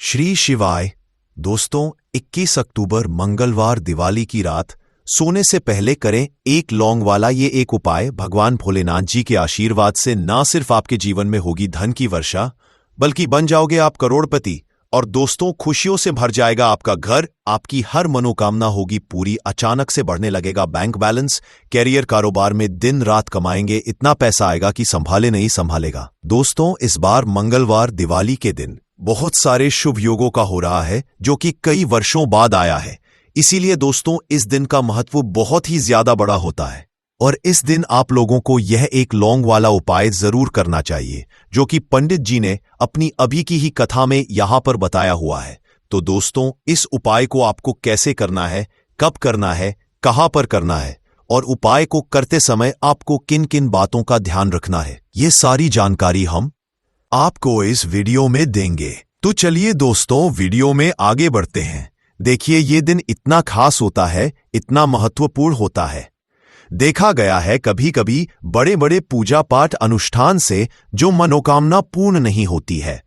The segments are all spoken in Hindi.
श्री शिवाय। दोस्तों, 21 अक्टूबर मंगलवार दिवाली की रात सोने से पहले करें एक लौंग वाला ये एक उपाय। भगवान भोलेनाथ जी के आशीर्वाद से ना सिर्फ आपके जीवन में होगी धन की वर्षा, बल्कि बन जाओगे आप करोड़पति। और दोस्तों, खुशियों से भर जाएगा आपका घर, आपकी हर मनोकामना होगी पूरी। अचानक से बढ़ने लगेगा बैंक बैलेंस, कैरियर कारोबार में दिन रात कमाएंगे, इतना पैसा आएगा कि संभाले नहीं संभालेगा। दोस्तों, इस बार मंगलवार दिवाली के दिन बहुत सारे शुभ योगों का हो रहा है, जो कि कई वर्षों बाद आया है। इसीलिए दोस्तों, इस दिन का महत्व बहुत ही ज्यादा बड़ा होता है और इस दिन आप लोगों को यह एक लौंग वाला उपाय जरूर करना चाहिए, जो कि पंडित जी ने अपनी अभी की ही कथा में यहां पर बताया हुआ है। तो दोस्तों, इस उपाय को आपको कैसे करना है, कब करना है, कहां पर करना है और उपाय को करते समय आपको किन किन बातों का ध्यान रखना है, ये सारी जानकारी हम आपको इस वीडियो में देंगे। तो चलिए दोस्तों, वीडियो में आगे बढ़ते हैं। देखिए, ये दिन इतना खास होता है, इतना महत्वपूर्ण होता है। देखा गया है कभी कभी बड़े बड़े पूजा पाठ अनुष्ठान से जो मनोकामना पूर्ण नहीं होती है,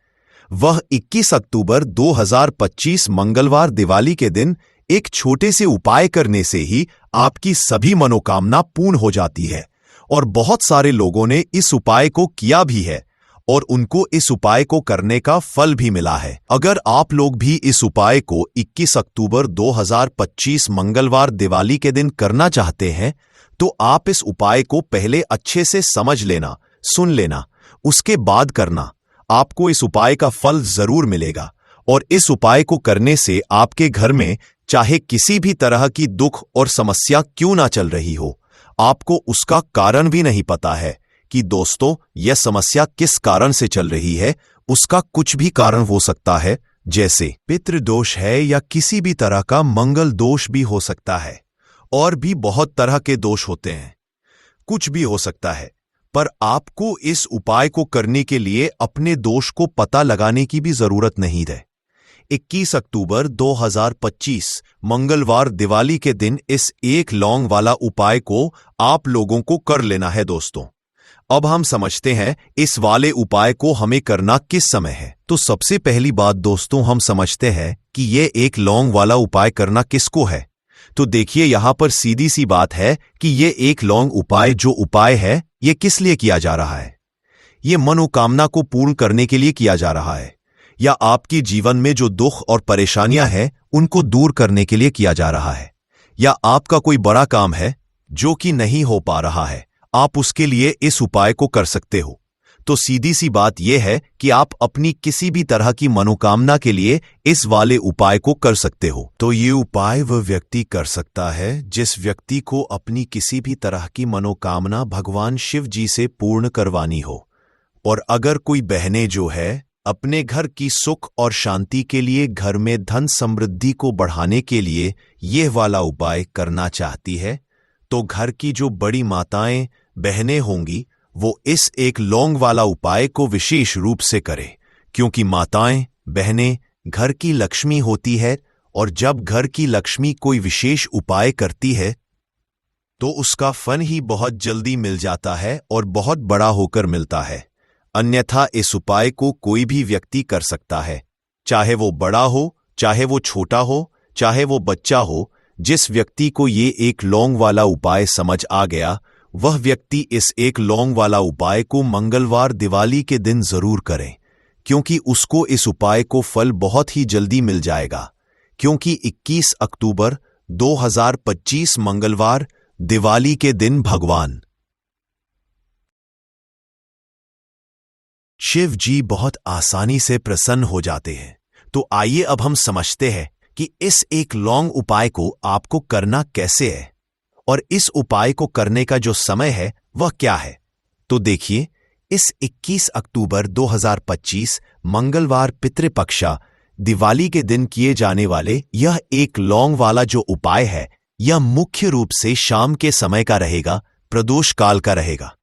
वह 21 अक्टूबर 2025 मंगलवार दिवाली के दिन एक छोटे से उपाय करने से ही आपकी सभी मनोकामना पूर्ण हो जाती है। और बहुत सारे लोगों ने इस उपाय को किया भी है और उनको इस उपाय को करने का फल भी मिला है। अगर आप लोग भी इस उपाय को 21 अक्टूबर 2025 मंगलवार दिवाली के दिन करना चाहते हैं, तो आप इस उपाय को पहले अच्छे से समझ लेना, सुन लेना, उसके बाद करना। आपको इस उपाय का फल जरूर मिलेगा और इस उपाय को करने से आपके घर में चाहे किसी भी तरह की दुख और समस्या क्यों ना चल रही हो, आपको उसका कारण भी नहीं पता है कि दोस्तों यह समस्या किस कारण से चल रही है। उसका कुछ भी कारण हो सकता है, जैसे पितृदोष है या किसी भी तरह का मंगल दोष भी हो सकता है, और भी बहुत तरह के दोष होते हैं, कुछ भी हो सकता है। पर आपको इस उपाय को करने के लिए अपने दोष को पता लगाने की भी जरूरत नहीं है। 21 अक्टूबर 2025 मंगलवार दिवाली के दिन इस एक लौंग वाला उपाय को आप लोगों को कर लेना है। दोस्तों, अब हम समझते हैं इस वाले उपाय को हमें करना किस समय है। तो सबसे पहली बात दोस्तों, हम समझते हैं कि ये एक लौंग वाला उपाय करना किसको है। तो देखिए, यहां पर सीधी सी बात है कि ये एक लौंग उपाय जो उपाय है, ये किस लिए किया जा रहा है। ये मनोकामना को पूर्ण करने के लिए किया जा रहा है, या आपकी जीवन में जो दुख और परेशानियां हैं उनको दूर करने के लिए किया जा रहा है, या आपका कोई बड़ा काम है जो कि नहीं हो पा रहा है, आप उसके लिए इस उपाय को कर सकते हो। तो सीधी सी बात यह है कि आप अपनी किसी भी तरह की मनोकामना के लिए इस वाले उपाय को कर सकते हो। तो ये उपाय वह व्यक्ति कर सकता है जिस व्यक्ति को अपनी किसी भी तरह की मनोकामना भगवान शिव जी से पूर्ण करवानी हो। और अगर कोई बहनें जो है अपने घर की सुख और शांति के लिए, घर में धन समृद्धि को बढ़ाने के लिए यह वाला उपाय करना चाहती है, तो घर की जो बड़ी माताएं बहनें होंगी वो इस एक लौंग वाला उपाय को विशेष रूप से करें, क्योंकि माताएं बहनें घर की लक्ष्मी होती है और जब घर की लक्ष्मी कोई विशेष उपाय करती है तो उसका फल ही बहुत जल्दी मिल जाता है और बहुत बड़ा होकर मिलता है। अन्यथा इस उपाय को कोई भी व्यक्ति कर सकता है, चाहे वो बड़ा हो, चाहे वो छोटा हो, चाहे वो बच्चा हो। जिस व्यक्ति को ये एक लौंग वाला उपाय समझ आ गया, वह व्यक्ति इस एक लौंग वाला उपाय को मंगलवार दिवाली के दिन जरूर करें, क्योंकि उसको इस उपाय को फल बहुत ही जल्दी मिल जाएगा। क्योंकि 21 अक्टूबर 2025 मंगलवार दिवाली के दिन भगवान शिव जी बहुत आसानी से प्रसन्न हो जाते हैं। तो आइए अब हम समझते हैं कि इस एक लौंग उपाय को आपको करना कैसे है और इस उपाय को करने का जो समय है वह क्या है। तो देखिए, इस 21 अक्टूबर 2025 मंगलवार पितृपक्षा दिवाली के दिन किए जाने वाले यह एक लौंग वाला जो उपाय है, यह मुख्य रूप से शाम के समय का रहेगा, प्रदोष काल का रहेगा।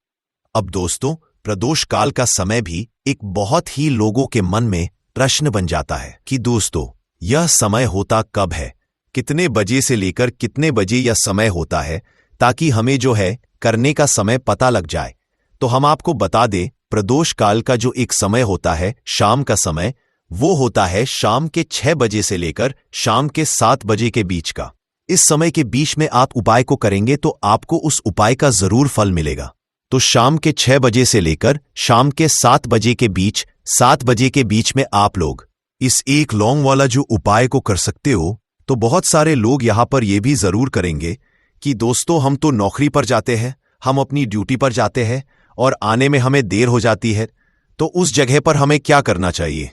अब दोस्तों, प्रदोष काल का समय भी एक बहुत ही लोगों के मन में प्रश्न बन जाता है कि दोस्तों यह समय होता कब है, कितने बजे से लेकर कितने बजे यह समय होता है, ताकि हमें जो है करने का समय पता लग जाए। तो हम आपको बता दें, प्रदोष काल का जो एक समय होता है शाम का समय, वो होता है शाम के 6 बजे से लेकर शाम के 7 बजे के बीच का। इस समय के बीच में आप उपाय को करेंगे तो आपको उस उपाय का जरूर फल मिलेगा। तो शाम के 6 बजे से लेकर शाम के 7 बजे के बीच, 7 बजे के बीच में आप लोग इस एक लौंग वाला जो उपाय को कर सकते हो। तो बहुत सारे लोग यहां पर यह भी जरूर करेंगे कि दोस्तों हम तो नौकरी पर जाते हैं, हम अपनी ड्यूटी पर जाते हैं और आने में हमें देर हो जाती है, तो उस जगह पर हमें क्या करना चाहिए।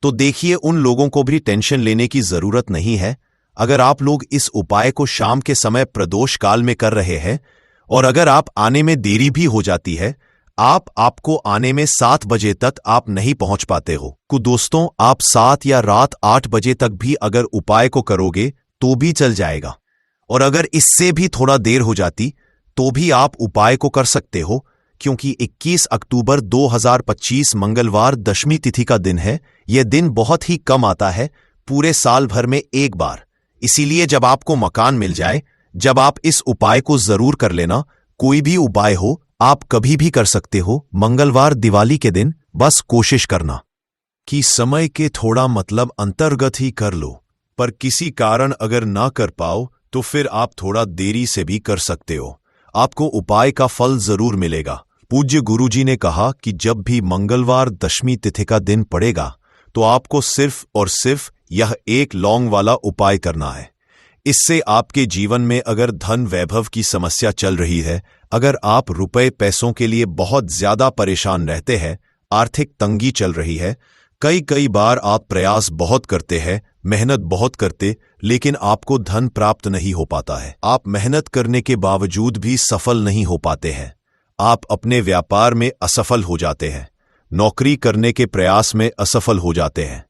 तो देखिए, उन लोगों को भी टेंशन लेने की जरूरत नहीं है। अगर आप लोग इस उपाय को शाम के समय प्रदोष काल में कर रहे हैं और अगर आप आने में देरी भी हो जाती है, आपको आने में 7 बजे तक आप नहीं पहुंच पाते हो, तो दोस्तों आप 7 या रात 8 बजे तक भी अगर उपाय को करोगे तो भी चल जाएगा। और अगर इससे भी थोड़ा देर हो जाती तो भी आप उपाय को कर सकते हो, क्योंकि 21 अक्टूबर 2025 मंगलवार दशमी तिथि का दिन है। यह दिन बहुत ही कम आता है, पूरे साल भर में एक बार। इसीलिए जब आपको मकान मिल जाए, जब आप इस उपाय को जरूर कर लेना। कोई भी उपाय हो आप कभी भी कर सकते हो, मंगलवार दिवाली के दिन। बस कोशिश करना कि समय के थोड़ा मतलब अंतर्गत ही कर लो, पर किसी कारण अगर ना कर पाओ तो फिर आप थोड़ा देरी से भी कर सकते हो, आपको उपाय का फल जरूर मिलेगा। पूज्य गुरुजी ने कहा कि जब भी मंगलवार दशमी तिथि का दिन पड़ेगा तो आपको सिर्फ और सिर्फ यह एक लौंग वाला उपाय करना है। इससे आपके जीवन में अगर धन वैभव की समस्या चल रही है, अगर आप रुपए पैसों के लिए बहुत ज्यादा परेशान रहते हैं, आर्थिक तंगी चल रही है, कई बार आप प्रयास बहुत करते हैं, मेहनत बहुत करते, लेकिन आपको धन प्राप्त नहीं हो पाता है। आप मेहनत करने के बावजूद भी सफल नहीं हो पाते हैं। आप अपने व्यापार में असफल हो जाते हैं, नौकरी करने के प्रयास में असफल हो जाते हैं।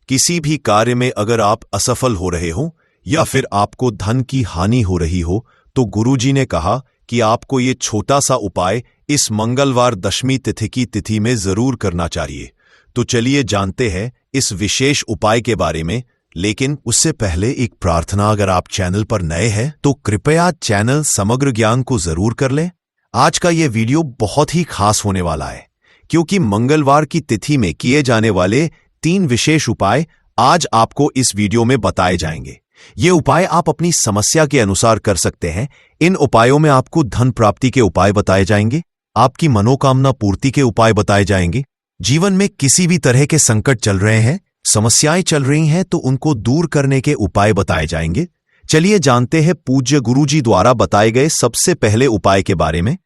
किसी भी कार्य में अगर आप असफल हो रहे हो या फिर आपको धन की हानि हो रही हो, तो गुरुजी ने कहा कि आपको ये छोटा सा उपाय इस मंगलवार दशमी तिथि की तिथि में जरूर करना चाहिए। तो चलिए जानते हैं इस विशेष उपाय के बारे में। लेकिन उससे पहले एक प्रार्थना, अगर आप चैनल पर नए हैं तो कृपया चैनल समग्र ज्ञान को जरूर कर लें। आज का यह वीडियो बहुत ही खास होने वाला है, क्योंकि मंगलवार की तिथि में किए जाने वाले 3 विशेष उपाय आज आपको इस वीडियो में बताए जाएंगे। ये उपाय आप अपनी समस्या के अनुसार कर सकते हैं। इन उपायों में आपको धन प्राप्ति के उपाय बताए जाएंगे, आपकी मनोकामना पूर्ति के उपाय बताए जाएंगे। जीवन में किसी भी तरह के संकट चल रहे हैं, समस्याएं चल रही हैं, तो उनको दूर करने के उपाय बताए जाएंगे। चलिए जानते हैं पूज्य गुरुजी द्वारा बताए गए सबसे पहले उपाय के बारे में।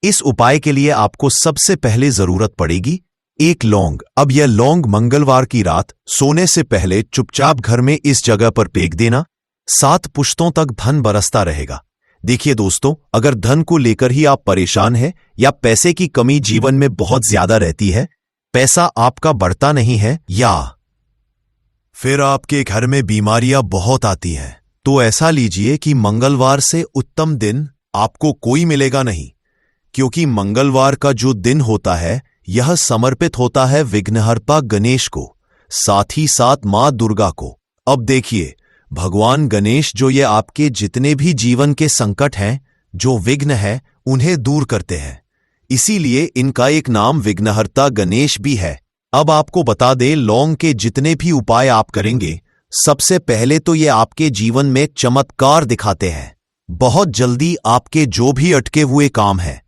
इस उपाय के लिए आपको सबसे पहले जरूरत पड़ेगी एक लौंग। अब यह लौंग मंगलवार की रात सोने से पहले चुपचाप घर में इस जगह पर फेंक देना। 7 पुश्तों तक धन बरसता रहेगा। देखिए दोस्तों, अगर धन को लेकर ही आप परेशान हैं या पैसे की कमी जीवन में बहुत ज्यादा रहती है, पैसा आपका बढ़ता नहीं है, या फिर आपके घर में बीमारियां बहुत आती हैं, तो ऐसा लीजिए कि मंगलवार से उत्तम दिन आपको कोई मिलेगा नहीं, क्योंकि मंगलवार का जो दिन होता है यह समर्पित होता है विघ्नहर्ता गणेश को, साथ ही साथ मां दुर्गा को। अब देखिए, भगवान गणेश जो ये आपके जितने भी जीवन के संकट हैं, जो विघ्न है, उन्हें दूर करते हैं। इसीलिए इनका एक नाम विघ्नहर्ता गणेश भी है। अब आपको बता दें, लौंग के जितने भी उपाय आप करेंगे, सबसे पहले तो ये आपके जीवन में चमत्कार दिखाते हैं। बहुत जल्दी आपके जो भी अटके हुए काम हैं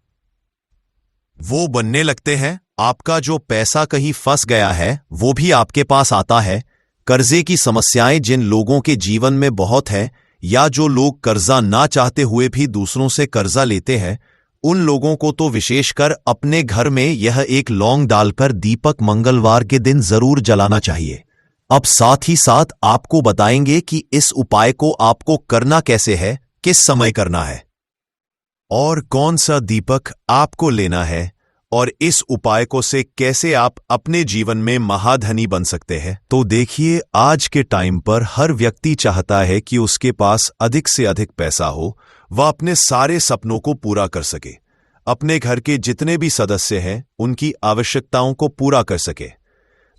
वो बनने लगते हैं। आपका जो पैसा कहीं फंस गया है वो भी आपके पास आता है। कर्जे की समस्याएं जिन लोगों के जीवन में बहुत है, या जो लोग कर्जा ना चाहते हुए भी दूसरों से कर्जा लेते हैं, उन लोगों को तो विशेषकर अपने घर में यह एक लौंग डालकर दीपक मंगलवार के दिन जरूर जलाना चाहिए। अब साथ ही साथ आपको बताएंगे कि इस उपाय को आपको करना कैसे है, किस समय करना है और कौन सा दीपक आपको लेना है, और इस उपाय को से कैसे आप अपने जीवन में महाधनी बन सकते हैं। तो देखिए, आज के टाइम पर हर व्यक्ति चाहता है कि उसके पास अधिक से अधिक पैसा हो, वह अपने सारे सपनों को पूरा कर सके, अपने घर के जितने भी सदस्य हैं उनकी आवश्यकताओं को पूरा कर सके।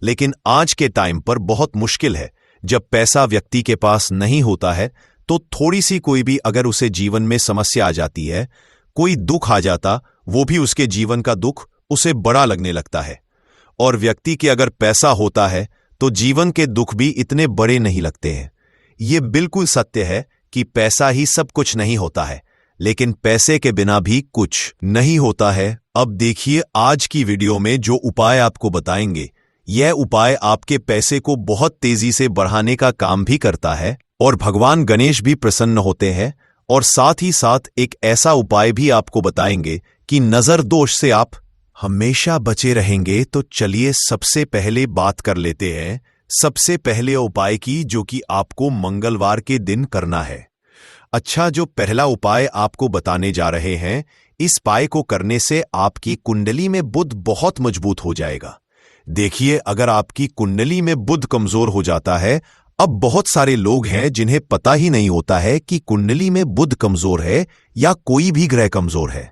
लेकिन आज के टाइम पर बहुत मुश्किल है। जब पैसा व्यक्ति के पास नहीं होता है तो थोड़ी सी कोई भी अगर उसे जीवन में समस्या आ जाती है, कोई दुख आ जाता, वो भी उसके जीवन का दुख उसे बड़ा लगने लगता है। और व्यक्ति के अगर पैसा होता है तो जीवन के दुख भी इतने बड़े नहीं लगते हैं। ये बिल्कुल सत्य है कि पैसा ही सब कुछ नहीं होता है, लेकिन पैसे के बिना भी कुछ नहीं होता है। अब देखिए आज की वीडियो में जो उपाय आपको बताएंगे, यह उपाय आपके पैसे को बहुत तेजी से बढ़ाने का काम भी करता है और भगवान गणेश भी प्रसन्न होते हैं। और साथ ही साथ एक ऐसा उपाय भी आपको बताएंगे कि नजर दोष से आप हमेशा बचे रहेंगे। तो चलिए सबसे पहले बात कर लेते हैं सबसे पहले उपाय की, जो कि आपको मंगलवार के दिन करना है। अच्छा, जो पहला उपाय आपको बताने जा रहे हैं, इस उपाय को करने से आपकी कुंडली में बुध बहुत मजबूत हो जाएगा। देखिए, अगर आपकी कुंडली में बुध कमजोर हो जाता है, अब बहुत सारे लोग हैं जिन्हें पता ही नहीं होता है कि कुंडली में बुध कमजोर है या कोई भी ग्रह कमजोर है।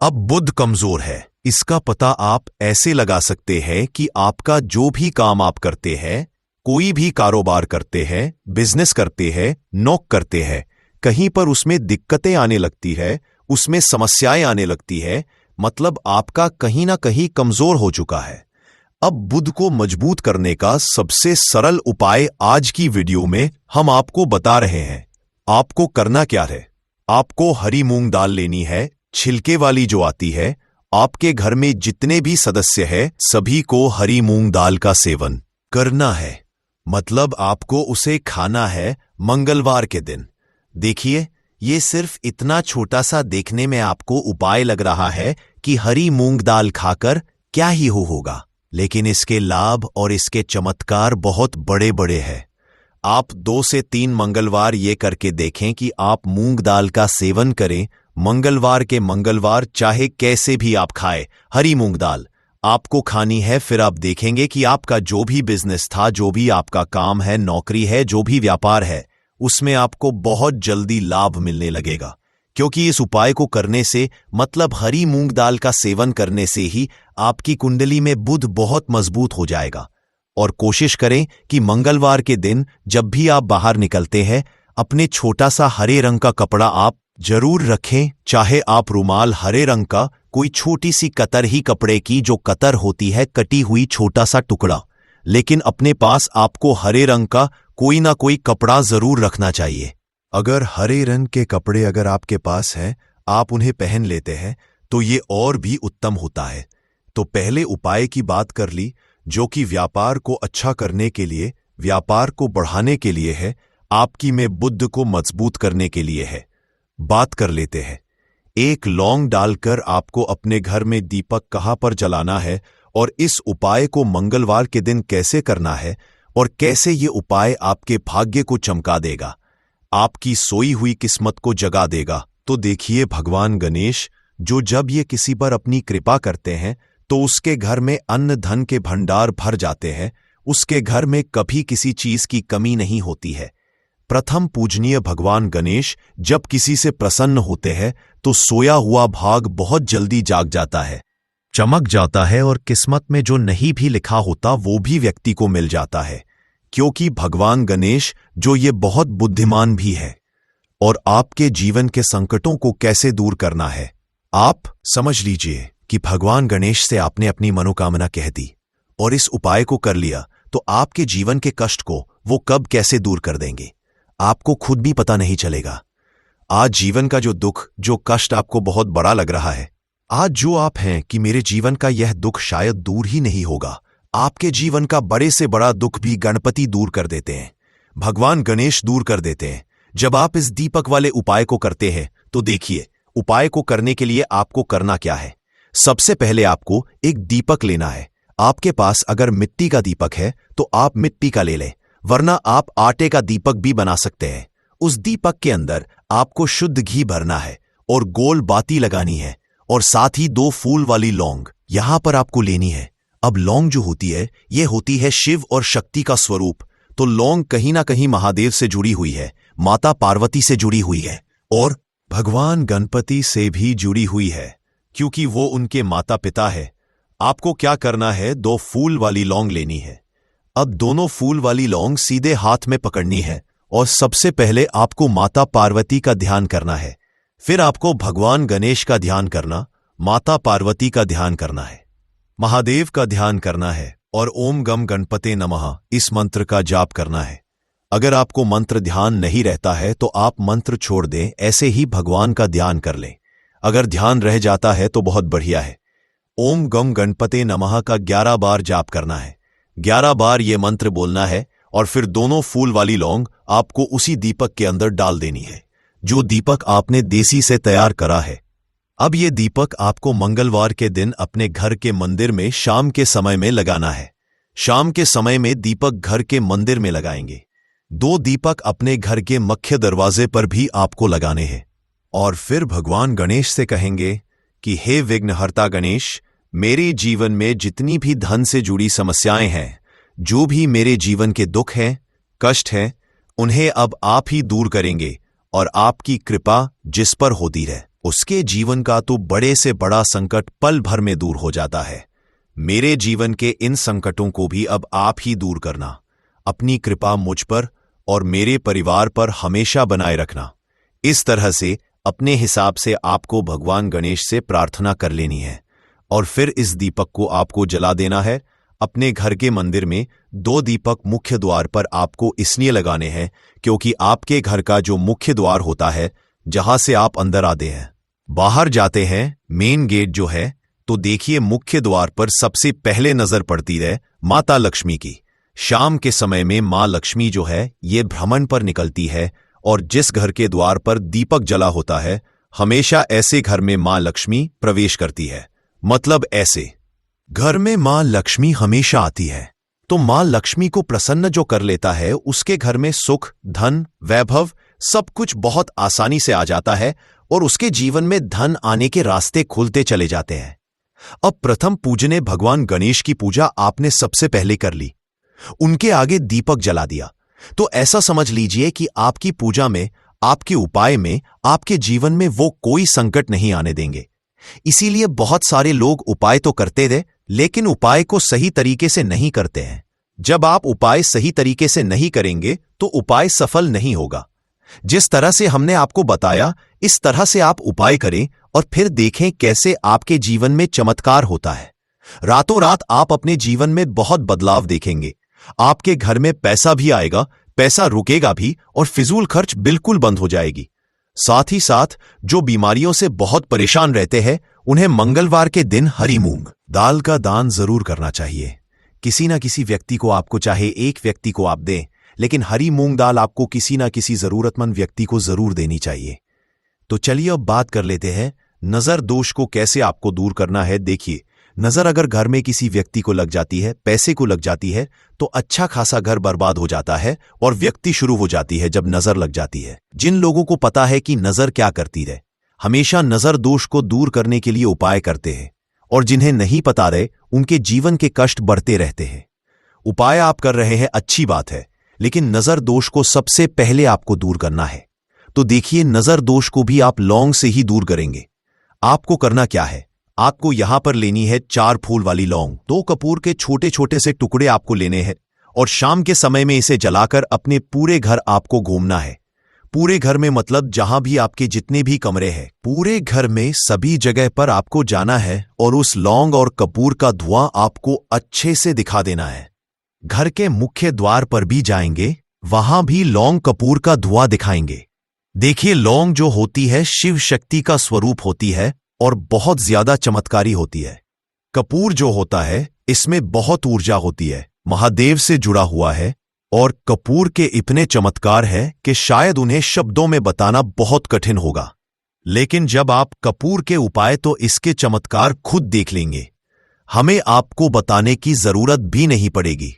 अब बुध कमजोर है, इसका पता आप ऐसे लगा सकते हैं कि आपका जो भी काम आप करते हैं, कोई भी कारोबार करते हैं, बिजनेस करते हैं, नौकरी करते हैं, कहीं पर उसमें दिक्कतें आने लगती है, उसमें समस्याएं आने लगती है, मतलब आपका कहीं ना कहीं कमजोर हो चुका है। अब बुध को मजबूत करने का सबसे सरल उपाय आज की वीडियो में हम आपको बता रहे हैं। आपको करना क्या है? आपको हरी मूंग दाल लेनी है, छिलके वाली जो आती है। आपके घर में जितने भी सदस्य हैं, सभी को हरी मूंग दाल का सेवन करना है, मतलब आपको उसे खाना है मंगलवार के दिन। देखिए, ये सिर्फ इतना छोटा सा देखने में आपको उपाय लग रहा है कि हरी मूंग दाल खाकर क्या ही होगा, लेकिन इसके लाभ और इसके चमत्कार बहुत बड़े बड़े हैं। आप 2 से 3 मंगलवार ये करके देखें कि आप मूंग दाल का सेवन करें मंगलवार के मंगलवार, चाहे कैसे भी आप खाएं। हरी मूंग दाल आपको खानी है, फिर आप देखेंगे कि आपका जो भी बिजनेस था, जो भी आपका काम है, नौकरी है, जो भी व्यापार है, उसमें आपको बहुत जल्दी लाभ मिलने लगेगा। क्योंकि इस उपाय को करने से, मतलब हरी मूंग दाल का सेवन करने से ही आपकी कुंडली में बुध बहुत मजबूत हो जाएगा। और कोशिश करें कि मंगलवार के दिन जब भी आप बाहर निकलते हैं, अपने छोटा सा हरे रंग का कपड़ा आप जरूर रखें, चाहे आप रुमाल हरे रंग का, कोई छोटी सी कतर ही कपड़े की, जो कतर होती है कटी हुई छोटा सा टुकड़ा, लेकिन अपने पास आपको हरे रंग का कोई ना कोई कपड़ा जरूर रखना चाहिए। अगर हरे रंग के कपड़े अगर आपके पास हैं, आप उन्हें पहन लेते हैं, तो ये और भी उत्तम होता है। तो पहले उपाय की बात कर ली, जो कि व्यापार को अच्छा करने के लिए, व्यापार को बढ़ाने के लिए है, आपकी में बुध को मजबूत करने के लिए है। बात कर लेते हैं। एक लौंग डालकर आपको अपने घर में दीपक कहाँ पर जलाना है, और इस उपाय को मंगलवार के दिन कैसे करना है, और कैसे ये उपाय आपके भाग्य को चमका देगा, आपकी सोई हुई किस्मत को जगा देगा। तो देखिए, भगवान गणेश जो जब ये किसी पर अपनी कृपा करते हैं, तो उसके घर में अन्न धन के भंडार भर जाते हैं, उसके घर में कभी किसी चीज की कमी नहीं होती है। प्रथम पूजनीय भगवान गणेश जब किसी से प्रसन्न होते हैं, तो सोया हुआ भाग बहुत जल्दी जाग जाता है, चमक जाता है, और किस्मत में जो नहीं भी लिखा होता वो भी व्यक्ति को मिल जाता है। क्योंकि भगवान गणेश जो ये बहुत बुद्धिमान भी है। और आपके जीवन के संकटों को कैसे दूर करना है, आप समझ लीजिए कि भगवान गणेश से आपने अपनी मनोकामना कह दी और इस उपाय को कर लिया, तो आपके जीवन के कष्ट को वो कब कैसे दूर कर देंगे, आपको खुद भी पता नहीं चलेगा। आज जीवन का जो दुख, जो कष्ट आपको बहुत बड़ा लग रहा है, आज जो आप हैं कि मेरे जीवन का यह दुख शायद दूर ही नहीं होगा, आपके जीवन का बड़े से बड़ा दुख भी गणपति दूर कर देते हैं, भगवान गणेश दूर कर देते हैं। जब आप इस दीपक वाले उपाय को करते हैं, तो देखिए, उपाय को करने के लिए आपको करना क्या है। सबसे पहले आपको एक दीपक लेना है। आपके पास अगर मिट्टी का दीपक है तो आप मिट्टी का ले लें, वरना आप आटे का दीपक भी बना सकते हैं। उस दीपक के अंदर आपको शुद्ध घी भरना है और गोल बाती लगानी है, और साथ ही 2 फूल वाली लौंग यहां पर आपको लेनी है। अब लौंग जो होती है, ये होती है शिव और शक्ति का स्वरूप। तो लौंग कहीं ना कहीं महादेव से जुड़ी हुई है, माता पार्वती से जुड़ी हुई है, और भगवान गणपति से भी जुड़ी हुई है, क्योंकि वो उनके माता पिता है। आपको क्या करना है, 2 फूल वाली लौंग लेनी है। अब दोनों फूल वाली लौंग सीधे हाथ में पकड़नी है, और सबसे पहले आपको माता पार्वती का ध्यान करना है, फिर आपको भगवान गणेश का ध्यान करना, माता पार्वती का ध्यान करना है, महादेव का ध्यान करना है, और ओम गम गणपते नमः इस मंत्र का जाप करना है। अगर आपको मंत्र ध्यान नहीं रहता है तो आप मंत्र छोड़ दें, ऐसे ही भगवान का ध्यान कर लें। अगर ध्यान रह जाता है तो बहुत बढ़िया है। ओम गम गणपते नमः का 11 बार जाप करना है। 11 बार ये मंत्र बोलना है और फिर दोनों फूल वाली लौंग आपको उसी दीपक के अंदर डाल देनी है, जो दीपक आपने देसी से तैयार करा है। अब ये दीपक आपको मंगलवार के दिन अपने घर के मंदिर में शाम के समय में लगाना है। शाम के समय में दीपक घर के मंदिर में लगाएंगे। 2 दीपक अपने घर के मुख्य दरवाजे पर भी आपको लगाने हैं और फिर भगवान गणेश से कहेंगे कि हे विघ्नहर्ता गणेश, मेरे जीवन में जितनी भी धन से जुड़ी समस्याएं हैं, जो भी मेरे जीवन के दुख हैं, कष्ट हैं, उन्हें अब आप ही दूर करेंगे और आपकी कृपा जिस पर होती है उसके जीवन का तो बड़े से बड़ा संकट पल भर में दूर हो जाता है। मेरे जीवन के इन संकटों को भी अब आप ही दूर करना। अपनी कृपा मुझ पर और मेरे परिवार पर हमेशा बनाए रखना। इस तरह से अपने हिसाब से आपको भगवान गणेश से प्रार्थना कर लेनी है और फिर इस दीपक को आपको जला देना है। अपने घर के मंदिर में 2 दीपक मुख्य द्वार पर आपको इसलिए लगाने हैं क्योंकि आपके घर का जो मुख्य द्वार होता है, जहां से आप अंदर आते हैं, बाहर जाते हैं, मेन गेट जो है, तो देखिए मुख्य द्वार पर सबसे पहले नजर पड़ती है माता लक्ष्मी की। शाम के समय में मां लक्ष्मी जो है ये भ्रमण पर निकलती है और जिस घर के द्वार पर दीपक जला होता है, हमेशा ऐसे घर में मां लक्ष्मी प्रवेश करती है। मतलब ऐसे घर में मां लक्ष्मी हमेशा आती है, तो मां लक्ष्मी को प्रसन्न जो कर लेता है, उसके घर में सुख, धन, वैभव सब कुछ बहुत आसानी से आ जाता है और उसके जीवन में धन आने के रास्ते खुलते चले जाते हैं। अब प्रथम पूजने भगवान गणेश की पूजा आपने सबसे पहले कर ली, उनके आगे दीपक जला दिया, तो ऐसा समझ लीजिए कि आपकी पूजा में, आपके उपाय में, आपके जीवन में वो कोई संकट नहीं आने देंगे। इसीलिए बहुत सारे लोग उपाय तो करते थे, लेकिन उपाय को सही तरीके से नहीं करते हैं। जब आप उपाय सही तरीके से नहीं करेंगे तो उपाय सफल नहीं होगा। जिस तरह से हमने आपको बताया, इस तरह से आप उपाय करें और फिर देखें कैसे आपके जीवन में चमत्कार होता है। रातों रात आप अपने जीवन में बहुत बदलाव देखेंगे। आपके घर में पैसा भी आएगा, पैसा रुकेगा भी और फिजूल खर्च बिल्कुल बंद हो जाएगी। साथ ही साथ जो बीमारियों से बहुत परेशान रहते हैं, उन्हें मंगलवार के दिन हरी मूंग दाल का दान जरूर करना चाहिए। किसी ना किसी व्यक्ति को, आपको चाहे एक व्यक्ति को आप दें, लेकिन हरी मूंग दाल आपको किसी ना किसी जरूरतमंद व्यक्ति को जरूर देनी चाहिए। तो चलिए अब बात कर लेते हैं नजर दोष को कैसे आपको दूर करना है। देखिए, नजर अगर घर में किसी व्यक्ति को लग जाती है, पैसे को लग जाती है, तो अच्छा खासा घर बर्बाद हो जाता है और व्यक्ति शुरू हो जाती है जब नजर लग जाती है। जिन लोगों को पता है कि नजर क्या करती है, हमेशा नजर दोष को दूर करने के लिए उपाय करते हैं, और जिन्हें नहीं पता रहे, उनके जीवन के कष्ट बढ़ते रहते हैं। उपाय आप कर रहे हैं, अच्छी बात है, लेकिन नजर दोष को सबसे पहले आपको दूर करना है। तो देखिए, नजर दोष को भी आप लौंग से ही दूर करेंगे। आपको करना क्या है, आपको यहां पर लेनी है 4 फूल वाली लौंग। 2 कपूर के छोटे छोटे से टुकड़े आपको लेने हैं और शाम के समय में इसे जलाकर अपने पूरे घर आपको घूमना है। पूरे घर में मतलब जहां भी आपके जितने भी कमरे हैं, पूरे घर में सभी जगह पर आपको जाना है और उस लौंग और कपूर का धुआं आपको अच्छे से दिखा देना है। घर के मुख्य द्वार पर भी जाएंगे, वहां भी लौंग कपूर का धुआं दिखाएंगे। देखिए, लौंग जो होती है शिव शक्ति का स्वरूप होती है और बहुत ज्यादा चमत्कारी होती है। कपूर जो होता है, इसमें बहुत ऊर्जा होती है, महादेव से जुड़ा हुआ है और कपूर के इतने चमत्कार हैं कि शायद उन्हें शब्दों में बताना बहुत कठिन होगा। लेकिन जब आप कपूर के उपाय, तो इसके चमत्कार खुद देख लेंगे। हमें आपको बताने की जरूरत भी नहीं पड़ेगी।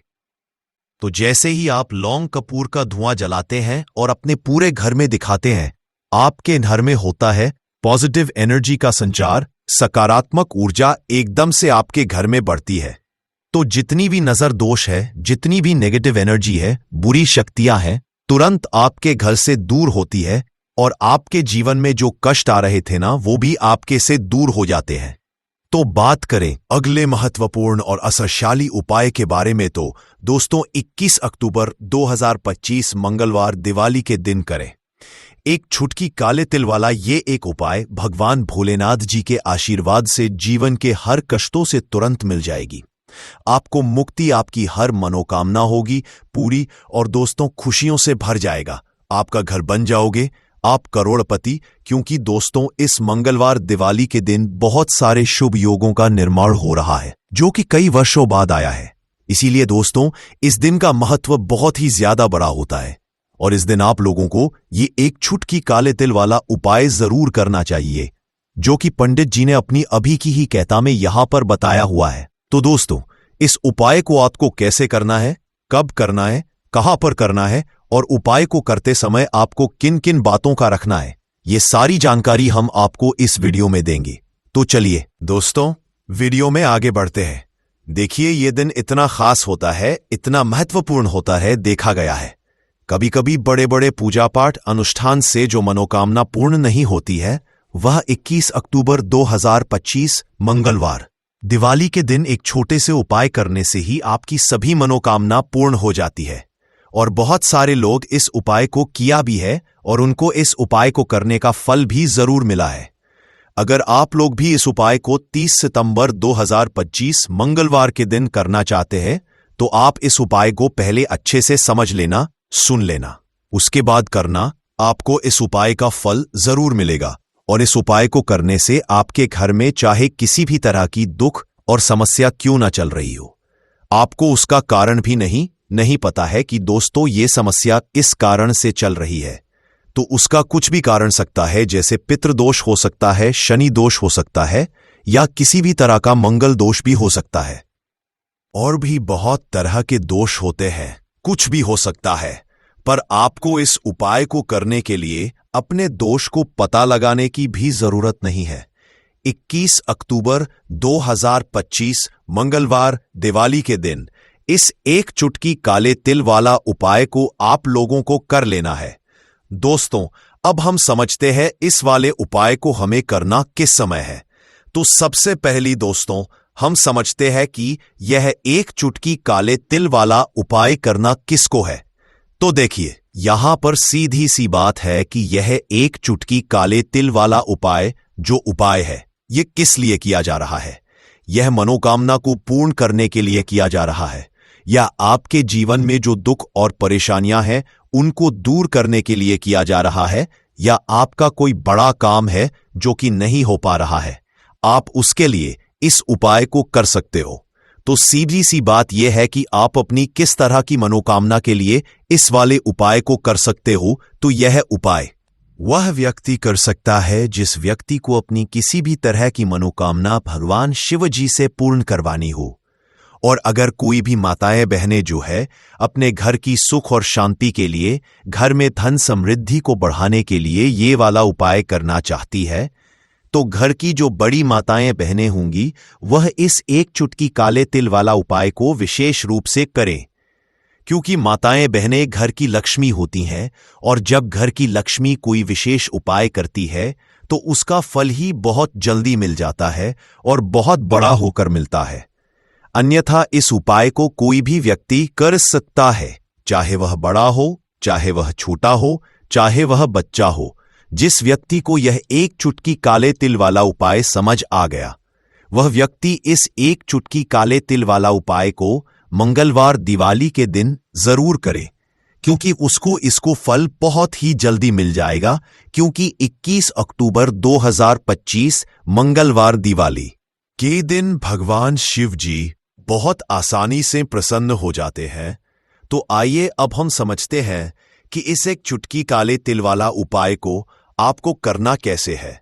तो जैसे ही आप लौंग कपूर का धुआं जलाते हैं और अपने पूरे घर में दिखाते हैं, आपके घर में होता है पॉजिटिव एनर्जी का संचार, सकारात्मक ऊर्जा एकदम से आपके घर में बढ़ती है। तो जितनी भी नजर दोष है, जितनी भी नेगेटिव एनर्जी है, बुरी शक्तियां हैं, तुरंत आपके घर से दूर होती है और आपके जीवन में जो कष्ट आ रहे थे ना, वो भी आपके से दूर हो जाते हैं। तो बात करें अगले महत्वपूर्ण और असरशाली उपाय के बारे में, तो दोस्तों 21 अक्टूबर 2025 मंगलवार दिवाली के दिन करें। एक छुटकी काले तिल वाला ये एक उपाय भगवान भोलेनाथ जी के आशीर्वाद से जीवन के हर कष्टों से तुरंत मिल जाएगी। आपको मुक्ति, आपकी हर मनोकामना होगी पूरी और दोस्तों खुशियों से भर जाएगा। आपका घर बन जाओगे, आप करोड़पति, क्योंकि दोस्तों इस मंगलवार दिवाली के दिन बहुत सारे शुभ योगों का निर्माण हो रहा है जो कि कई वर्षों बाद आया है। इसीलिए दोस्तों इस दिन का महत्व बहुत ही ज्यादा बड़ा होता है और इस दिन आप लोगों को ये एक छुटकी काले तिल वाला उपाय जरूर करना चाहिए जो कि पंडित जी ने अपनी अभी की ही कहता में यहां पर बताया हुआ है। तो दोस्तों इस उपाय को आपको कैसे करना है, कब करना है, कहां पर करना है और उपाय को करते समय आपको किन किन बातों का रखना है, ये सारी जानकारी हम आपको इस वीडियो में देंगे। तो चलिए दोस्तों वीडियो में आगे बढ़ते हैं। देखिए ये दिन इतना खास होता है, इतना महत्वपूर्ण होता है, देखा गया है कभी कभी बड़े बड़े पूजा पाठ अनुष्ठान से जो मनोकामना पूर्ण नहीं होती है वह 21 अक्टूबर 2025 मंगलवार दिवाली के दिन एक छोटे से उपाय करने से ही आपकी सभी मनोकामना पूर्ण हो जाती है। और बहुत सारे लोग इस उपाय को किया भी है और उनको इस उपाय को करने का फल भी जरूर मिला है। अगर आप लोग भी इस उपाय को 30 सितंबर 2025 मंगलवार के दिन करना चाहते हैं तो आप इस उपाय को पहले अच्छे से समझ लेना, सुन लेना, उसके बाद करना। आपको इस उपाय का फल जरूर मिलेगा और इस उपाय को करने से आपके घर में चाहे किसी भी तरह की दुख और समस्या क्यों ना चल रही हो, आपको उसका कारण भी नहीं पता है कि दोस्तों ये समस्या इस कारण से चल रही है, तो उसका कुछ भी कारण सकता है, जैसे पितृदोष हो सकता है, शनि दोष हो सकता है या किसी भी तरह का मंगल दोष भी हो सकता है। और भी बहुत तरह के दोष होते हैं, कुछ भी हो सकता है। पर आपको इस उपाय को करने के लिए अपने दोष को पता लगाने की भी जरूरत नहीं है। 21 अक्टूबर 2025 मंगलवार दिवाली के दिन इस एक चुटकी काले तिल वाला उपाय को आप लोगों को कर लेना है। दोस्तों अब हम समझते हैं इस वाले उपाय को हमें करना किस समय है। तो सबसे पहली दोस्तों हम समझते हैं कि यह एक चुटकी काले तिल वाला उपाय करना किसको है। तो देखिए यहां पर सीधी सी बात है कि यह एक चुटकी काले तिल वाला उपाय जो उपाय है यह किस लिए किया जा रहा है। यह मनोकामना को पूर्ण करने के लिए किया जा रहा है या आपके जीवन में जो दुख और परेशानियां हैं उनको दूर करने के लिए किया जा रहा है, या आपका कोई बड़ा काम है जो कि नहीं हो पा रहा है, आप उसके लिए इस उपाय को कर सकते हो। तो सीधी सी बात यह है कि आप अपनी किस तरह की मनोकामना के लिए इस वाले उपाय को कर सकते हो। तो यह उपाय वह व्यक्ति कर सकता है जिस व्यक्ति को अपनी किसी भी तरह की मनोकामना भगवान शिव जी से पूर्ण करवानी हो। और अगर कोई भी माताएं बहनें जो है अपने घर की सुख और शांति के लिए, घर में धन समृद्धि को बढ़ाने के लिए ये वाला उपाय करना चाहती है, तो घर की जो बड़ी माताएं बहनें होंगी वह इस एक चुटकी काले तिल वाला उपाय को विशेष रूप से करें, क्योंकि माताएं बहनें घर की लक्ष्मी होती हैं और जब घर की लक्ष्मी कोई विशेष उपाय करती है तो उसका फल ही बहुत जल्दी मिल जाता है और बहुत बड़ा होकर मिलता है। अन्यथा इस उपाय को कोई भी व्यक्ति कर सकता है, चाहे वह बड़ा हो, चाहे वह छोटा हो, चाहे वह बच्चा हो। जिस व्यक्ति को यह एक चुटकी काले तिल वाला उपाय समझ आ गया वह व्यक्ति इस एक चुटकी काले तिल वाला उपाय को मंगलवार दिवाली के दिन जरूर करे, क्योंकि उसको इसको फल बहुत ही जल्दी मिल जाएगा। क्योंकि 21 अक्टूबर 2025 मंगलवार दिवाली के दिन भगवान शिव जी बहुत आसानी से प्रसन्न हो जाते हैं। तो आइए अब हम समझते हैं कि इस एक चुटकी काले तिल वाला उपाय को आपको करना कैसे है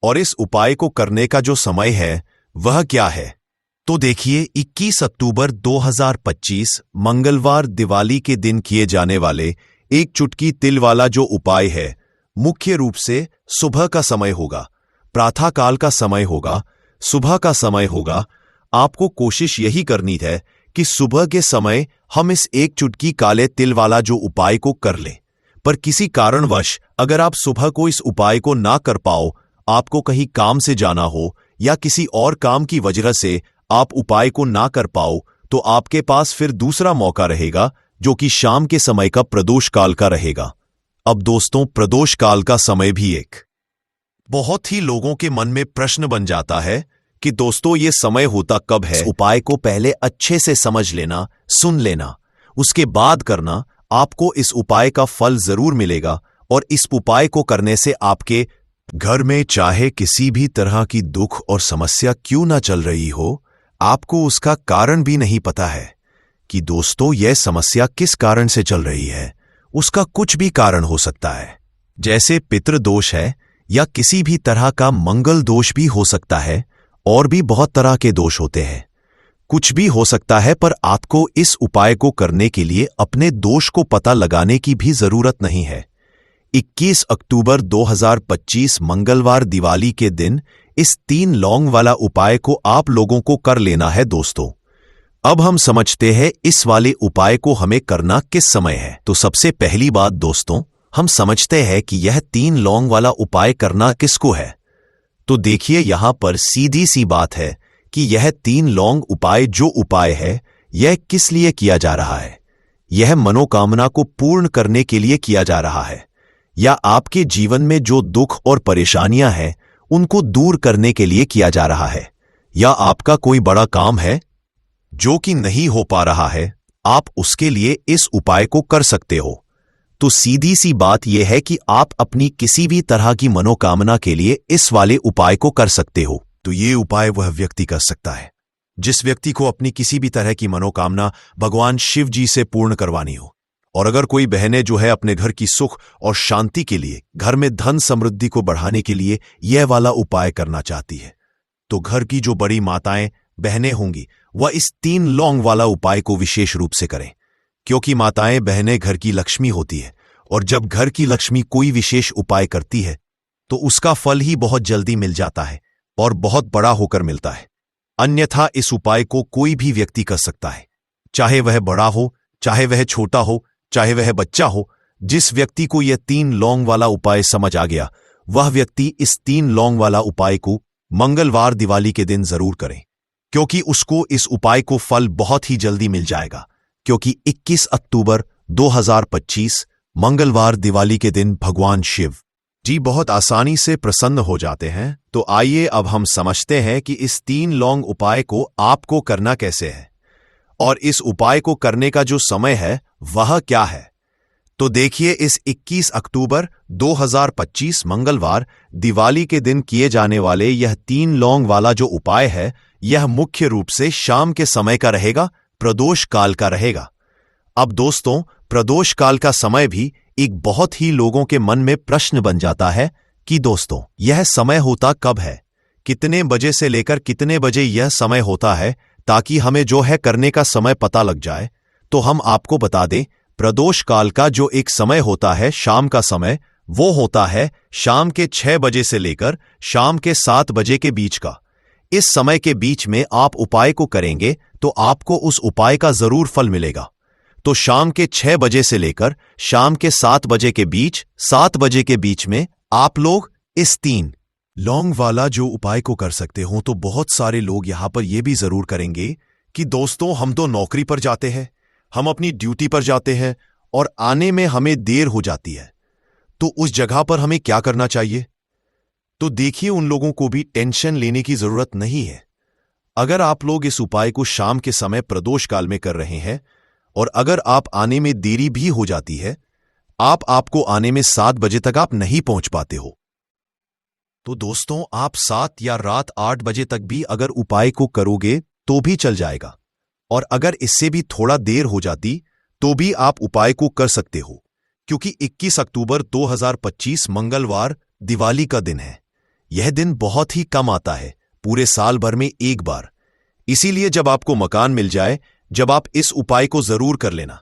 और इस उपाय को करने का जो समय है वह क्या है। तो देखिए 21 अक्टूबर 2025 मंगलवार दिवाली के दिन किए जाने वाले एक चुटकी तिल वाला जो उपाय है मुख्य रूप से सुबह का समय होगा, प्रातः काल का समय होगा, सुबह का समय होगा। आपको कोशिश यही करनी है कि सुबह के समय हम इस एक चुटकी काले तिल वाला जो उपाय को कर लें। पर किसी कारणवश अगर आप सुबह को इस उपाय को ना कर पाओ, आपको कहीं काम से जाना हो या किसी और काम की वजह से आप उपाय को ना कर पाओ, तो आपके पास फिर दूसरा मौका रहेगा जो कि शाम के समय का प्रदोष काल का रहेगा। अब दोस्तों प्रदोष काल का समय भी एक बहुत ही लोगों के मन में प्रश्न बन जाता है कि दोस्तों ये समय होता कब है। इस उपाय को पहले अच्छे से समझ लेना, सुन लेना, उसके बाद करना। आपको इस उपाय का फल जरूर मिलेगा और इस उपाय को करने से आपके घर में चाहे किसी भी तरह की दुख और समस्या क्यों ना चल रही हो, आपको उसका कारण भी नहीं पता है कि दोस्तों यह समस्या किस कारण से चल रही है। उसका कुछ भी कारण हो सकता है, जैसे पितृदोष है या किसी भी तरह का मंगल दोष भी हो सकता है, और भी बहुत तरह के दोष होते हैं। कुछ भी हो सकता है, पर आपको इस उपाय को करने के लिए अपने दोष को पता लगाने की भी जरूरत नहीं है। 21 अक्टूबर 2025 मंगलवार दिवाली के दिन इस 3 लौंग वाला उपाय को आप लोगों को कर लेना है दोस्तों। अब हम समझते हैं इस वाले उपाय को हमें करना किस समय है। तो सबसे पहली बात दोस्तों, हम समझते हैं कि यह 3 लौंग वाला उपाय करना किसको है। तो देखिए यहां पर सीधी सी बात है कि यह 3 लौंग उपाय जो उपाय है, यह किस लिए किया जा रहा है। यह मनोकामना को पूर्ण करने के लिए किया जा रहा है, या आपके जीवन में जो दुख और परेशानियां हैं उनको दूर करने के लिए किया जा रहा है, या आपका कोई बड़ा काम है जो कि नहीं हो पा रहा है, आप उसके लिए इस उपाय को कर सकते हो। तो सीधी सी बात यह है कि आप अपनी किसी भी तरह की मनोकामना के लिए इस वाले उपाय को कर सकते हो। तो ये उपाय वह व्यक्ति कर सकता है जिस व्यक्ति को अपनी किसी भी तरह की मनोकामना भगवान शिव जी से पूर्ण करवानी हो। और अगर कोई बहनें जो है अपने घर की सुख और शांति के लिए, घर में धन समृद्धि को बढ़ाने के लिए यह वाला उपाय करना चाहती है, तो घर की जो बड़ी माताएं बहनें होंगी वह इस 3 लौंग वाला उपाय को विशेष रूप से करें, क्योंकि माताएं बहनें घर की लक्ष्मी होती है, और जब घर की लक्ष्मी कोई विशेष उपाय करती है तो उसका फल ही बहुत जल्दी मिल जाता है और बहुत बड़ा होकर मिलता है। अन्यथा इस उपाय को कोई भी व्यक्ति कर सकता है, चाहे वह बड़ा हो, चाहे वह छोटा हो, चाहे वह बच्चा हो। जिस व्यक्ति को यह 3 लौंग वाला उपाय समझ आ गया, वह व्यक्ति इस 3 लौंग वाला उपाय को मंगलवार दिवाली के दिन जरूर करें, क्योंकि उसको इस उपाय को फल बहुत ही जल्दी मिल जाएगा। क्योंकि 21 अक्टूबर 2025 मंगलवार दिवाली के दिन भगवान शिव जी बहुत आसानी से प्रसन्न हो जाते हैं। तो आइए अब हम समझते हैं कि इस 3 लौंग उपाय को आपको करना कैसे है, और इस उपाय को करने का जो समय है वह क्या है। तो देखिए, इस 21 अक्टूबर 2025 मंगलवार दिवाली के दिन किए जाने वाले यह 3 लौंग वाला जो उपाय है, यह मुख्य रूप से शाम के समय का रहेगा, प्रदोष काल का रहेगा। अब दोस्तों, प्रदोष काल का समय भी एक बहुत ही लोगों के मन में प्रश्न बन जाता है कि दोस्तों यह समय होता कब है, कितने बजे से लेकर कितने बजे यह समय होता है, ताकि हमें जो है करने का समय पता लग जाए। तो हम आपको बता दें, प्रदोष काल का जो एक समय होता है, शाम का समय, वो होता है शाम के 6 बजे से लेकर शाम के 7 बजे के बीच का। इस समय के बीच में आप उपाय को करेंगे तो आपको उस उपाय का जरूर फल मिलेगा। तो शाम के 6 बजे से लेकर शाम के 7 बजे के बीच, 7 बजे के बीच में आप लोग इस 3 लौंग वाला जो उपाय को कर सकते हो। तो बहुत सारे लोग यहां पर यह भी जरूर करेंगे कि दोस्तों हम तो नौकरी पर जाते हैं, हम अपनी ड्यूटी पर जाते हैं और आने में हमें देर हो जाती है, तो उस जगह पर हमें क्या करना चाहिए। तो देखिए, उन लोगों को भी टेंशन लेने की जरूरत नहीं है। अगर आप लोग इस उपाय को शाम के समय प्रदोष काल में कर रहे हैं, और अगर आप आने में देरी भी हो जाती है, आपको आने में 7 बजे तक आप नहीं पहुंच पाते हो, तो दोस्तों आप 7 या रात 8 बजे तक भी अगर उपाय को करोगे तो भी चल जाएगा। और अगर इससे भी थोड़ा देर हो जाती तो भी आप उपाय को कर सकते हो, क्योंकि 21 अक्टूबर 2025 मंगलवार दिवाली का दिन है। यह दिन बहुत ही कम आता है, पूरे साल भर में एक बार। इसीलिए जब आपको मकान मिल जाए, जब आप इस उपाय को जरूर कर लेना।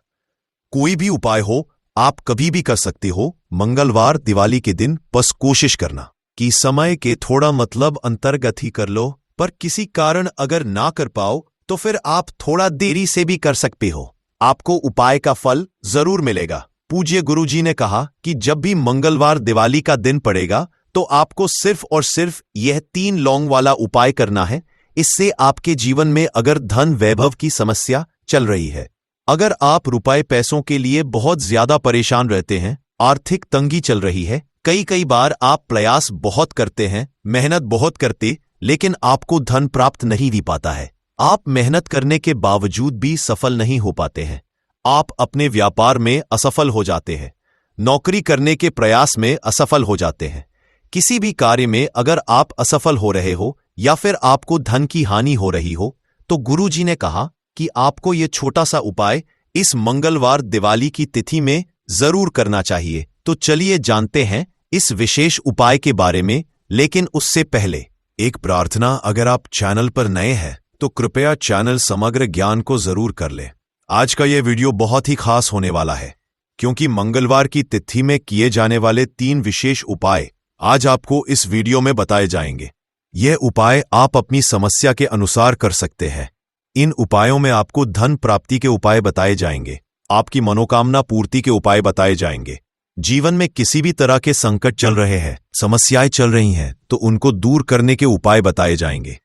कोई भी उपाय हो, आप कभी भी कर सकते हो, मंगलवार दिवाली के दिन। बस कोशिश करना कि समय के थोड़ा मतलब अंतर्गत ही कर लो, पर किसी कारण अगर ना कर पाओ तो फिर आप थोड़ा देरी से भी कर सकते हो, आपको उपाय का फल जरूर मिलेगा। पूज्य गुरुजी ने कहा कि जब भी मंगलवार दिवाली का दिन पड़ेगा तो आपको सिर्फ और सिर्फ यह 3 लौंग वाला उपाय करना है। इससे आपके जीवन में अगर धन वैभव की समस्या चल रही है, अगर आप रुपए पैसों के लिए बहुत ज्यादा परेशान रहते हैं, आर्थिक तंगी चल रही है, कई बार आप प्रयास बहुत करते हैं, मेहनत बहुत करते, लेकिन आपको धन प्राप्त नहीं हो पाता है। आप मेहनत करने के बावजूद भी सफल नहीं हो पाते हैं। आप अपने व्यापार में असफल हो जाते हैं, नौकरी करने के प्रयास में असफल हो जाते हैं। किसी भी कार्य में अगर आप असफल हो रहे हो या फिर आपको धन की हानि हो रही हो, तो गुरुजी ने कहा कि आपको यह छोटा सा उपाय इस मंगलवार दिवाली की तिथि में जरूर करना चाहिए। तो चलिए जानते हैं इस विशेष उपाय के बारे में। लेकिन उससे पहले एक प्रार्थना, अगर आप चैनल पर नए हैं तो कृपया चैनल समग्र ज्ञान को जरूर कर ले। आज का यह वीडियो बहुत ही खास होने वाला है, क्योंकि मंगलवार की तिथि में किए जाने वाले 3 विशेष उपाय आज आपको इस वीडियो में बताए जाएंगे। यह उपाय आप अपनी समस्या के अनुसार कर सकते हैं। इन उपायों में आपको धन प्राप्ति के उपाय बताए जाएंगे, आपकी मनोकामना पूर्ति के उपाय बताए जाएंगे। जीवन में किसी भी तरह के संकट चल रहे हैं, समस्याएं चल रही हैं, तो उनको दूर करने के उपाय बताए जाएंगे।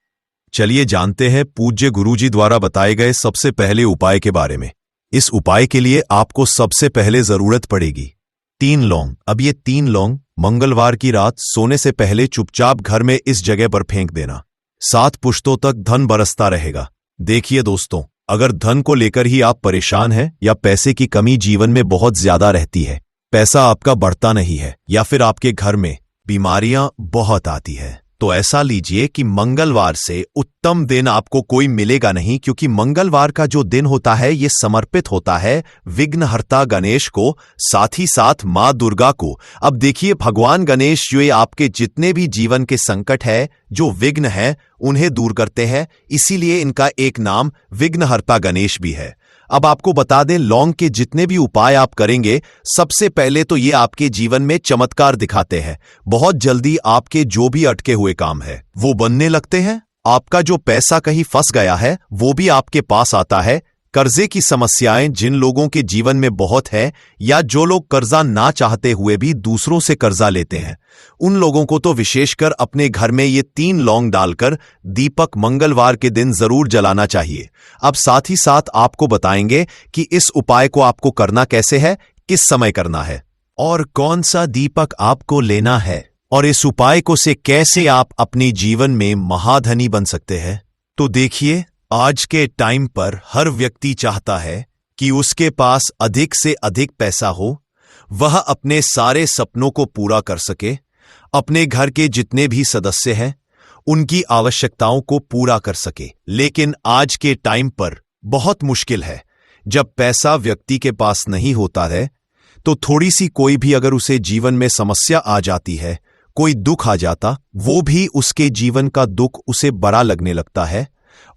चलिए जानते हैं पूज्य गुरुजी द्वारा बताए गए सबसे पहले उपाय के बारे में। इस उपाय के लिए आपको सबसे पहले जरूरत पड़ेगी 3 लौंग। अब ये 3 लौंग मंगलवार की रात सोने से पहले चुपचाप घर में इस जगह पर फेंक देना। 7 पुश्तों तक धन बरसता रहेगा। देखिए दोस्तों, अगर धन को लेकर ही आप परेशान हैं या पैसे की कमी जीवन में बहुत ज्यादा रहती है, पैसा आपका बढ़ता नहीं है, या फिर आपके घर में बीमारियां बहुत आती है, तो ऐसा लीजिए कि मंगलवार से उत्तम दिन आपको कोई मिलेगा नहीं, क्योंकि मंगलवार का जो दिन होता है ये समर्पित होता है विघ्नहर्ता गणेश को, साथ ही साथ मां दुर्गा को। अब देखिए, भगवान गणेश जो ये आपके जितने भी जीवन के संकट है, जो विघ्न है, उन्हें दूर करते हैं, इसीलिए इनका एक नाम विघ्नहर्ता गणेश भी है। अब आपको बता दें, लौंग के जितने भी उपाय आप करेंगे, सबसे पहले तो ये आपके जीवन में चमत्कार दिखाते हैं। बहुत जल्दी आपके जो भी अटके हुए काम है वो बनने लगते हैं। आपका जो पैसा कहीं फंस गया है वो भी आपके पास आता है। कर्जे की समस्याएं जिन लोगों के जीवन में बहुत है, या जो लोग कर्जा ना चाहते हुए भी दूसरों से कर्जा लेते हैं, उन लोगों को तो विशेषकर अपने घर में ये 3 लौंग डालकर दीपक मंगलवार के दिन जरूर जलाना चाहिए। अब साथ ही साथ आपको बताएंगे कि इस उपाय को आपको करना कैसे है, किस समय करना है और कौन सा दीपक आपको लेना है, और इस उपाय को से कैसे आप अपने जीवन में महाधनी बन सकते हैं। तो देखिए, आज के टाइम पर हर व्यक्ति चाहता है कि उसके पास अधिक से अधिक पैसा हो, वह अपने सारे सपनों को पूरा कर सके, अपने घर के जितने भी सदस्य हैं उनकी आवश्यकताओं को पूरा कर सके। लेकिन आज के टाइम पर बहुत मुश्किल है। जब पैसा व्यक्ति के पास नहीं होता है, तो थोड़ी सी कोई भी अगर उसे जीवन में समस्या आ जाती है, कोई दुख आ जाता, वो भी उसके जीवन का दुख उसे बड़ा लगने लगता है।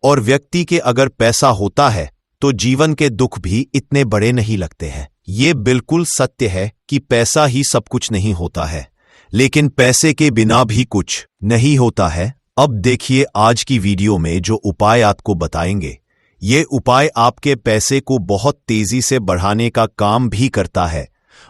और व्यक्ति के अगर पैसा होता है तो जीवन के दुख भी इतने बड़े नहीं लगते हैं। ये बिल्कुल सत्य है कि पैसा ही सब कुछ नहीं होता है, लेकिन पैसे के बिना भी कुछ नहीं होता है। अब देखिए, आज की वीडियो में जो उपाय आपको बताएंगे, ये उपाय आपके पैसे को बहुत तेजी से बढ़ाने का काम भी करता है,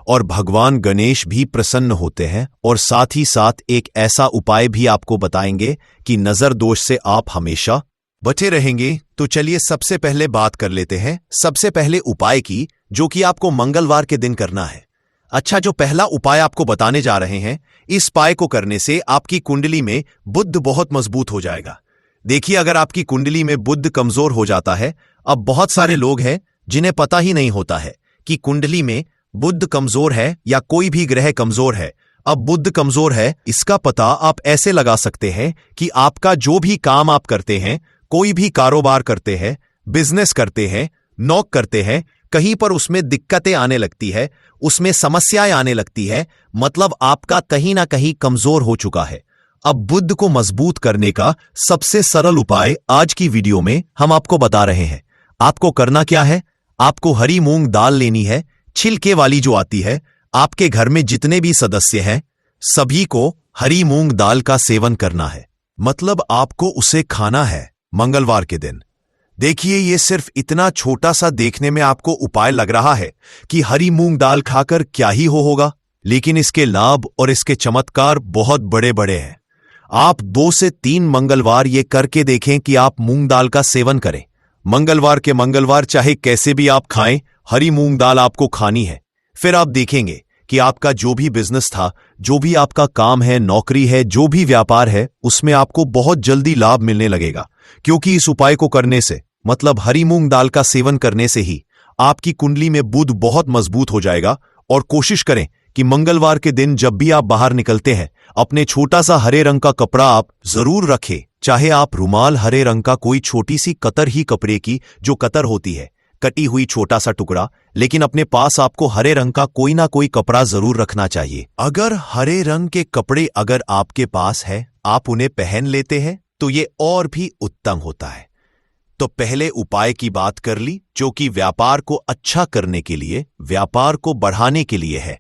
और भगवान गणेश भी प्रसन्न होते हैं। और साथ ही साथ एक ऐसा उपाय भी आपको बताएंगे कि नजर दोष से आप हमेशा बचे रहेंगे। तो चलिए सबसे पहले बात कर लेते हैं सबसे पहले उपाय की, जो कि आपको मंगलवार के दिन करना है। अच्छा, जो पहला उपाय आपको बताने जा रहे हैं, इस उपाय को करने से आपकी कुंडली में बुध बहुत मजबूत हो जाएगा। देखिए, अगर आपकी कुंडली में बुध कमजोर हो जाता है, अब बहुत सारे लोग हैं जिन्हें पता ही नहीं होता है कि कुंडली में बुध कमजोर है या कोई भी ग्रह कमजोर है। अब बुध कमजोर है, इसका पता आप ऐसे लगा सकते हैं कि आपका जो भी काम आप करते हैं, कोई भी कारोबार करते हैं, बिजनेस करते हैं, नौकरी करते हैं, कहीं पर उसमें दिक्कतें आने लगती है, उसमें समस्याएं आने लगती है, मतलब आपका कहीं ना कहीं कमजोर हो चुका है। अब बुध को मजबूत करने का सबसे सरल उपाय आज की वीडियो में हम आपको बता रहे हैं। आपको करना क्या है, आपको हरी मूंग दाल लेनी है, छिलके वाली जो आती है। आपके घर में जितने भी सदस्य हैं, सभी को हरी मूंग दाल का सेवन करना है, मतलब आपको उसे खाना है मंगलवार के दिन। देखिए, ये सिर्फ इतना छोटा सा देखने में आपको उपाय लग रहा है कि हरी मूंग दाल खाकर क्या ही होगा, लेकिन इसके लाभ और इसके चमत्कार बहुत बड़े बड़े हैं। आप 2 से 3 मंगलवार ये करके देखें कि आप मूंग दाल का सेवन करें। मंगलवार के मंगलवार चाहे कैसे भी आप खाएं, हरी मूंग दाल आपको खानी है। फिर आप देखेंगे कि आपका जो भी बिजनेस था, जो भी आपका काम है, नौकरी है, जो भी व्यापार है, उसमें आपको बहुत जल्दी लाभ मिलने लगेगा। क्योंकि इस उपाय को करने से, मतलब हरी मूंग दाल का सेवन करने से ही आपकी कुंडली में बुध बहुत मजबूत हो जाएगा। और कोशिश करें कि मंगलवार के दिन जब भी आप बाहर निकलते हैं, अपने छोटा सा हरे रंग का कपड़ा आप जरूर रखें। चाहे आप रुमाल, हरे रंग का कोई छोटी सी कतर ही कपड़े की जो कतर होती है, कटी हुई छोटा सा टुकड़ा, लेकिन अपने पास आपको हरे रंग का कोई ना कोई कपड़ा जरूर रखना चाहिए। अगर हरे रंग के कपड़े अगर आपके पास है, आप उन्हें पहन लेते हैं तो ये और भी उत्तम होता है। तो पहले उपाय की बात कर ली, जो कि व्यापार को अच्छा करने के लिए, व्यापार को बढ़ाने के लिए है।